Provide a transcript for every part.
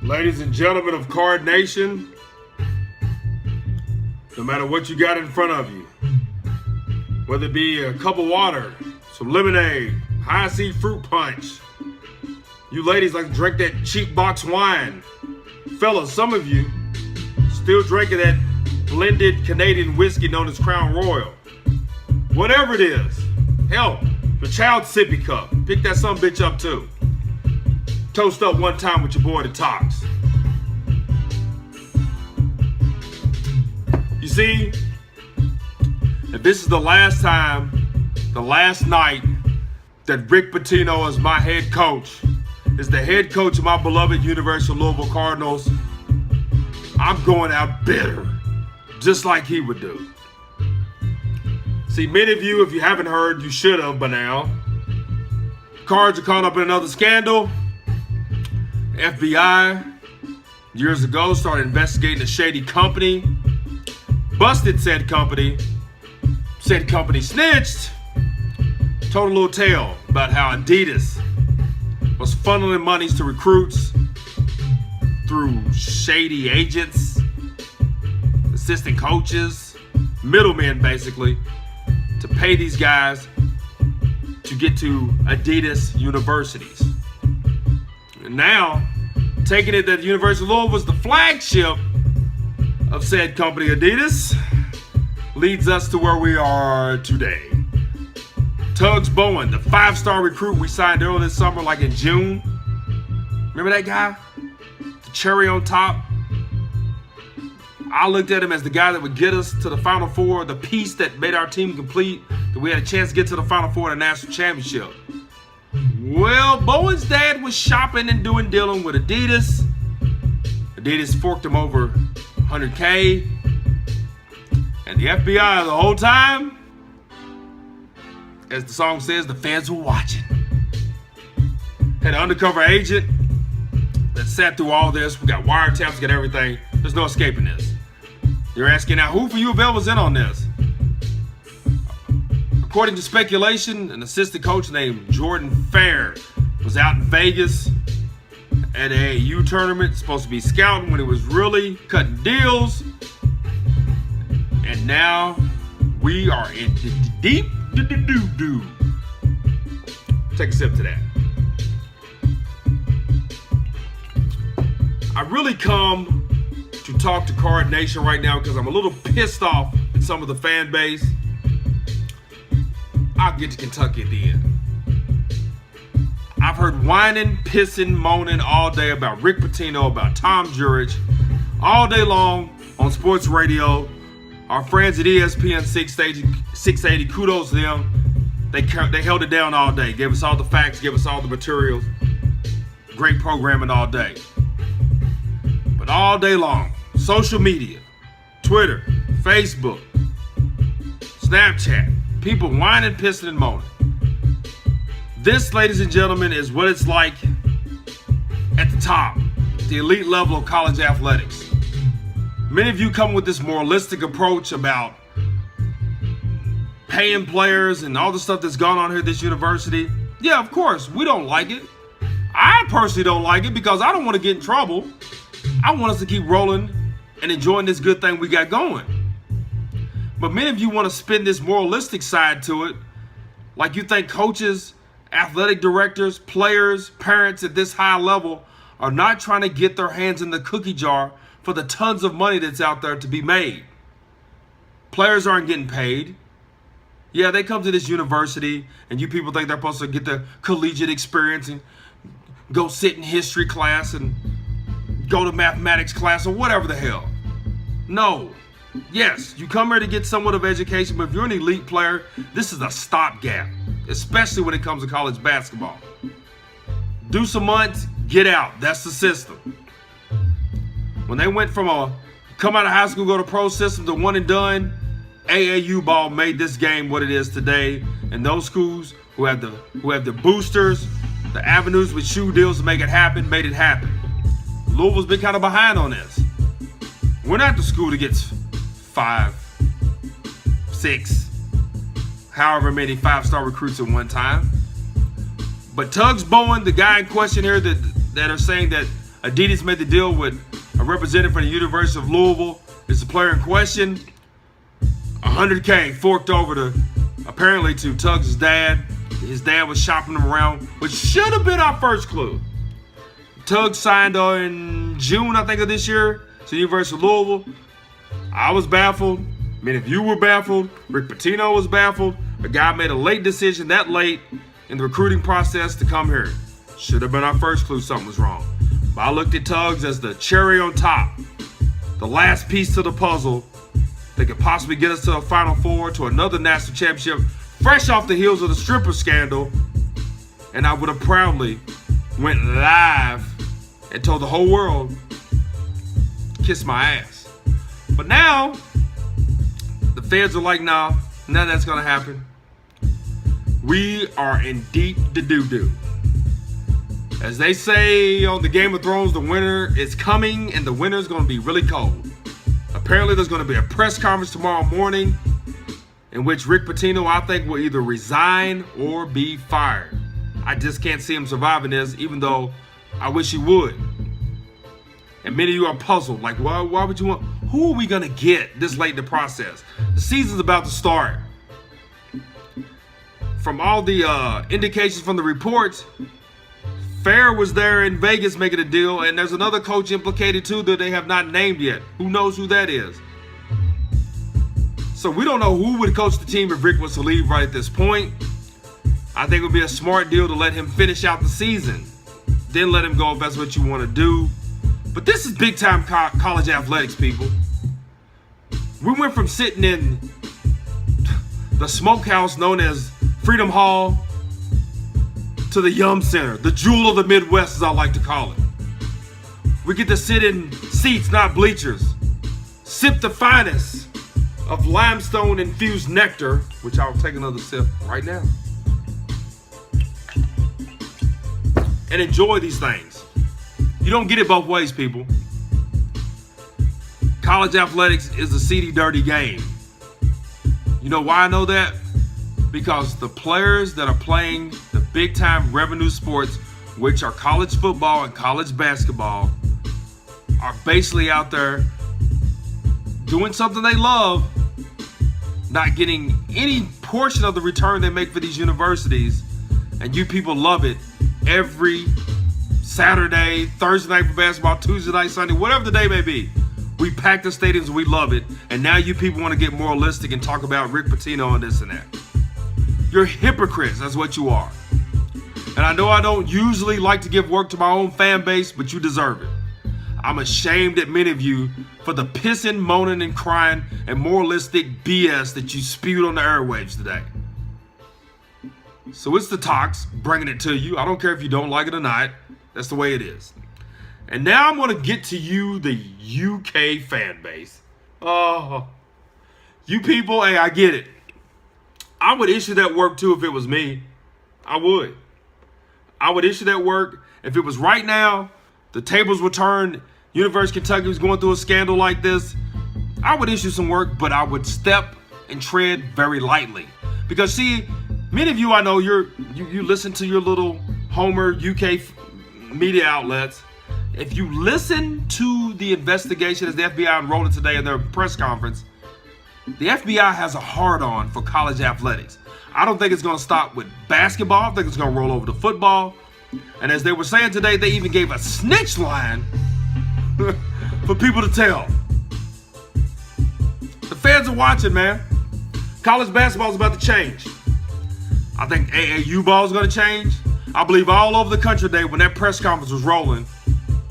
Ladies and gentlemen of Card Nation, no matter what you got in front of you, whether it be a cup of water, some lemonade, high C fruit punch, you ladies like to drink that cheap box wine. Fellas, some of you still drinking that blended Canadian whiskey known as Crown Royal. Whatever it is, hell, the child sippy cup, pick that some bitch up too. Toast up one time with your boy the Tox. You see, if this is the last time, the last night that Rick Pitino is my head coach, is the head coach of my beloved University of Louisville Cardinals, I'm going out bitter, just like he would do. See, many of you, if you haven't heard, you should have by now. Cards are caught up in another scandal. FBI, years ago, started investigating a shady company, busted said company snitched, told a little tale about how Adidas was funneling monies to recruits through shady agents, assistant coaches, middlemen basically, to pay these guys to get to Adidas universities. And now, taking it that the University of Louisville was the flagship of said company Adidas, leads us to where we are today. Tuggs Bowen, the 5-star recruit we signed earlier this summer, like in June. Remember that guy? The cherry on top. I looked at him as the guy that would get us to the Final Four, the piece that made our team complete, that we had a chance to get to the Final Four in the national championship. Well, Bowen's dad was shopping and dealing with Adidas. Adidas forked him over $100K. And the FBI the whole time, as the song says, the fans were watching. Had an undercover agent that sat through all this. We got wiretaps, we got everything. There's no escaping this. You're asking now, who for Uofl was in on this? According to speculation, an assistant coach named Jordan Fair was out in Vegas at a AAU tournament, supposed to be scouting when he was really cutting deals. And now we are in deep doo-doo-doo. Take a sip to that. I really come to talk to Card Nation right now because I'm a little pissed off at some of the fan base. I'll get to Kentucky at the end. I've heard whining, pissing, moaning all day about Rick Pitino, about Tom Jurich, all day long on sports radio. Our friends at ESPN 680, kudos to them. They held it down all day, gave us all the facts, gave us all the materials. Great programming all day. But all day long, social media, Twitter, Facebook, Snapchat, people whining, pissing, and moaning. This, ladies and gentlemen, is what it's like at the top, the elite level of college athletics. Many of you come with this moralistic approach about paying players and all the stuff that's gone on here at this university. Yeah, of course, we don't like it. I personally don't like it because I don't want to get in trouble. I want us to keep rolling and enjoying this good thing we got going. But many of you want to spin this moralistic side to it, like you think coaches, athletic directors, players, parents at this high level are not trying to get their hands in the cookie jar for the tons of money that's out there to be made. Players aren't getting paid. Yeah, they come to this university and you people think they're supposed to get the collegiate experience and go sit in history class and go to mathematics class or whatever the hell. No. Yes, you come here to get somewhat of education, but if you're an elite player, this is a stopgap, especially when it comes to college basketball. Do some months, get out. That's the system. When they went from a come out of high school, go to pro system to one and done, AAU ball made this game what it is today. And those schools who have the boosters, the avenues with shoe deals to make it happen, made it happen. Louisville's been kind of behind on this. We're not the school that gets 5, 6, however many 5-star recruits at one time. But Tuggs Bowen, the guy in question here that are saying that Adidas made the deal with a representative from the University of Louisville. Is the player in question. $100K forked over apparently to Tuggs' dad. His dad was shopping him around, which should have been our first clue. Tuggs signed in June, I think, of this year to the University of Louisville. I was baffled. Many of you were baffled. Rick Pitino was baffled. A guy made a late decision that late in the recruiting process to come here. Should have been our first clue something was wrong. But I looked at Tuggs as the cherry on top, the last piece to the puzzle that could possibly get us to a Final Four, to another national championship, fresh off the heels of the stripper scandal. And I would have proudly went live and told the whole world, kiss my ass. But now, the feds are like, nah, none of that's gonna happen. We are in deep doo-doo. As they say on the Game of Thrones, the winter is coming and the winter is gonna be really cold. Apparently there's gonna be a press conference tomorrow morning in which Rick Pitino, I think, will either resign or be fired. I just can't see him surviving this, even though I wish he would. And many of you are puzzled, like, why would you want, who are we gonna get this late in the process? The season's about to start. From all the indications from the reports, Fair was there in Vegas making a deal, and there's another coach implicated too that they have not named yet. Who knows who that is? So we don't know who would coach the team if Rick was to leave right at this point. I think it would be a smart deal to let him finish out the season. Then let him go if that's what you want to do. But this is big time college athletics, people. We went from sitting in the smokehouse known as Freedom Hall to the Yum Center, the jewel of the Midwest, as I like to call it. We get to sit in seats, not bleachers. Sip the finest of limestone infused nectar, which I'll take another sip right now, and enjoy these things. You don't get it both ways, people. College athletics is a seedy, dirty game. You know why I know that? Because the players that are playing the big-time revenue sports, which are college football and college basketball, are basically out there doing something they love, not getting any portion of the return they make for these universities, and you people love it every Saturday, Thursday night for basketball, Tuesday night, Sunday, whatever the day may be. We pack the stadiums and we love it, and now you people want to get moralistic and talk about Rick Pitino and this and that. You're hypocrites, that's what you are. And I know I don't usually like to give work to my own fan base, but you deserve it. I'm ashamed at many of you for the pissing, moaning, and crying and moralistic BS that you spewed on the airwaves today. So it's the Talks bringing it to you. I don't care if you don't like it or not. That's the way it is. And now I'm going to get to you, the UK fan base. Oh, you people, hey, I get it. I would issue that work too if it was me. I would. I would issue that work if it was right now. The tables were turned. University of Kentucky was going through a scandal like this. I would issue some work, but I would step and tread very lightly. Because see, many of you I know you listen to your little Homer UK media outlets. If you listen to the investigation as the FBI unrolled it today in their press conference, the FBI has a hard-on for college athletics. I don't think it's going to stop with basketball. I think it's going to roll over to football. And as they were saying today, they even gave a snitch line for people to tell. The fans are watching, man. College basketball is about to change. I think AAU ball is going to change. I believe all over the country today, when that press conference was rolling,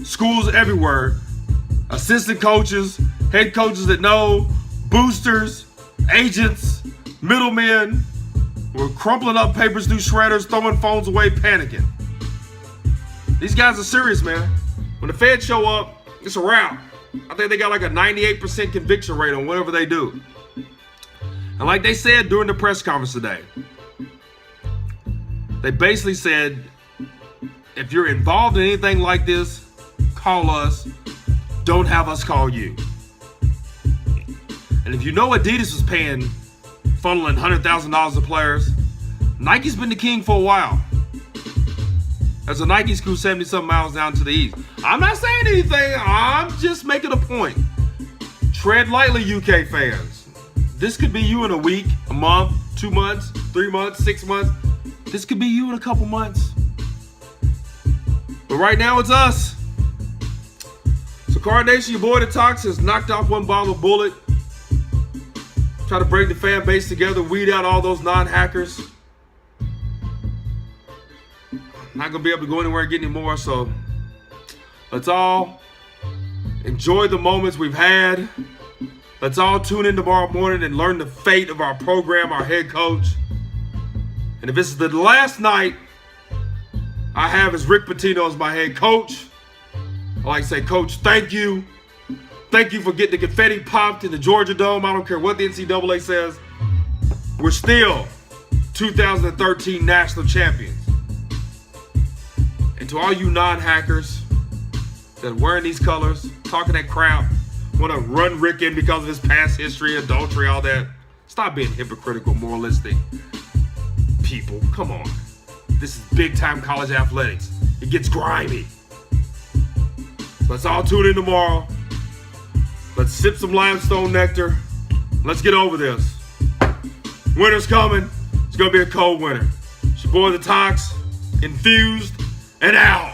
schools everywhere, assistant coaches, head coaches that know, boosters, agents, middlemen were crumpling up papers through shredders, throwing phones away, panicking. These guys are serious, man. When the feds show up, it's a wrap. I think they got like a 98% conviction rate on whatever they do. And like they said during the press conference today, they basically said, if you're involved in anything like this, call us. Don't have us call you. And if you know Adidas was paying, funneling $100,000 to players, Nike's been the king for a while. as the Nikes cruise 70-something miles down to the east. I'm not saying anything. I'm just making a point. Tread lightly, UK fans. This could be you in a week, a month, 2 months, 3 months, 6 months. This could be you in a couple months. But right now, it's us. So, Card Nation, your boy The Tox has knocked off one bottle of bullet. Try to bring the fan base together, weed out all those non-hackers. Not gonna be able to go anywhere and get any more, so let's all enjoy the moments we've had. Let's all tune in tomorrow morning and learn the fate of our program, our head coach. And if this is the last night I have as Rick Pitino as my head coach, I like to say, Coach, thank you. Thank you for getting the confetti popped in the Georgia Dome. I don't care what the NCAA says. We're still 2013 national champions. And to all you non-hackers that are wearing these colors, talking that crap, want to run Rick in because of his past history, adultery, all that, stop being hypocritical, moralistic people. Come on. This is big-time college athletics. It gets grimy. Let's all tune in tomorrow. Let's sip some limestone nectar. Let's get over this. Winter's coming. It's going to be a cold winter. It's your boy The Tox, Infused, and out.